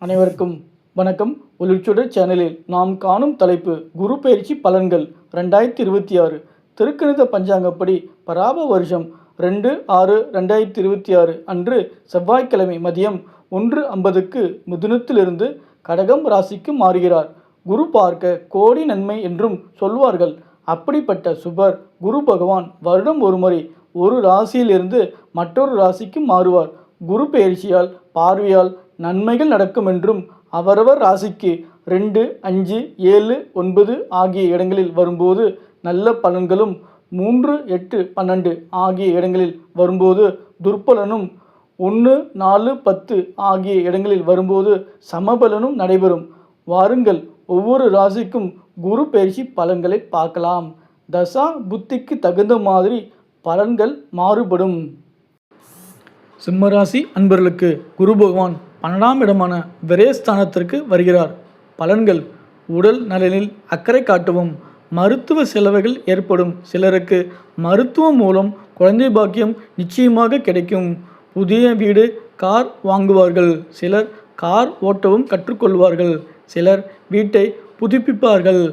அனைவருக்கும் வணக்கம். ஒளிச்சுடர் சேனலில் நாம் காணும் தலைப்பு குரு பெயர்ச்சி பலன்கள் 2026 திருக்கணித பஞ்சாங்கப்படி பராப வருஷம் 2/6/2026 அன்று செவ்வாய்க்கிழமை மதியம் 1:50க்கு மிதுனத்திலிருந்து கடகம் ராசிக்கு மாறுகிறார். குரு பார்க்க கோடி நன்மை என்றும் சொல்வார்கள். அப்படிப்பட்ட சுபர் குரு பகவான் வருடம் ஒருமுறை ஒரு ராசியிலிருந்து மற்றொரு ராசிக்கு மாறுவார். குரு பெயர்ச்சியால் பார்வையால் நன்மைகள் நடக்கும் என்றும் அவரவர் ராசிக்கு 2, 5, 7, 9 ஆகிய இடங்களில் வரும்போது நல்ல பலன்களும் 3, 8, 12 ஆகிய இடங்களில் வரும்போது துர்பலனும் 1, 4, 10 ஆகிய இடங்களில் வரும்போது சமபலனும் நடைபெறும். வாருங்கள் ஒவ்வொரு ராசிக்கும் குரு பெயர்ச்சி பலன்களை பார்க்கலாம். தசா புத்திக்கு தகுந்த மாதிரி பலன்கள் மாறுபடும். சிம்மராசி அன்பர்களுக்கு குரு பகவான் 12ஆம் இடமான விரயஸ்தானத்திற்கு வருகிறார். பலன்கள்: உடல் நலனில் அக்கறை காட்டவும். மருத்துவ செலவுகள் ஏற்படும். சிலருக்கு மருத்துவம் மூலம் குழந்தை பாக்கியம் நிச்சயமாக கிடைக்கும். புதிய வீடு, கார் வாங்குவார்கள். சிலர் கார் ஓட்டவும் கற்றுக்கொள்வார்கள். சிலர் வீட்டை புதுப்பிப்பார்கள்.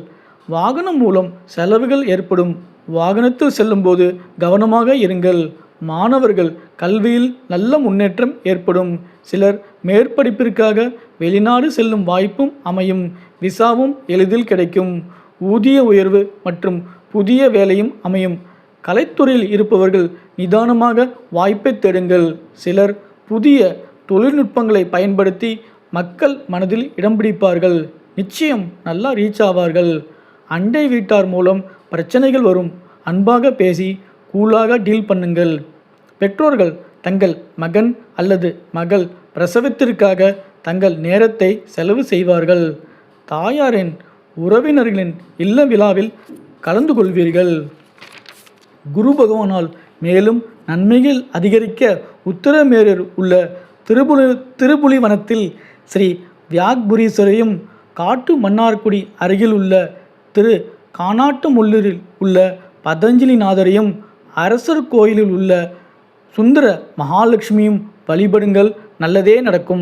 வாகனம் மூலம் செலவுகள் ஏற்படும். வாகனத்தில் செல்லும்போது கவனமாக இருங்கள். மாணவர்கள் கல்வியில் நல்ல முன்னேற்றம் ஏற்படும். சிலர் மேற்படிப்பிற்காக வெளிநாடு செல்லும் வாய்ப்பும் அமையும். விசாவும் எளிதில் கிடைக்கும். ஊதிய உயர்வு மற்றும் புதிய வேலையும் அமையும். கலைத்துறையில் இருப்பவர்கள் நிதானமாக வாய்ப்பை தேடுங்கள். சிலர் புதிய தொழில்நுட்பங்களை பயன்படுத்தி மக்கள் மனதில் இடம் பிடிப்பார்கள். நிச்சயம் நல்லா ரீச் ஆவார்கள். அண்டை வீட்டார் மூலம் பிரச்சனைகள் வரும். அன்பாக பேசி கூலாக டீல் பண்ணுங்கள். பெற்றோர்கள் தங்கள் மகன் அல்லது மகள் பிரசவத்திற்காக தங்கள் நேரத்தை செலவு செய்வார்கள். தாயாரின் உறவினர்களின் இல்ல விழாவில் கலந்து கொள்வீர்கள். குரு பகவானால் மேலும் நன்மைகள் அதிகரிக்க உத்தரமேரூர் உள்ள திருப்புலிவனத்தில் ஸ்ரீ வியாக்புரீஸ்வரையும், காட்டு மன்னார்குடி அருகில் உள்ள திரு கானாட்டுமுள்ளூரில் உள்ள பதஞ்சலிநாதரையும், அரசர் கோயிலில் உள்ள சுந்தர மகாலட்சுமியும் வழிபடுங்கள். நல்லதே நடக்கும்.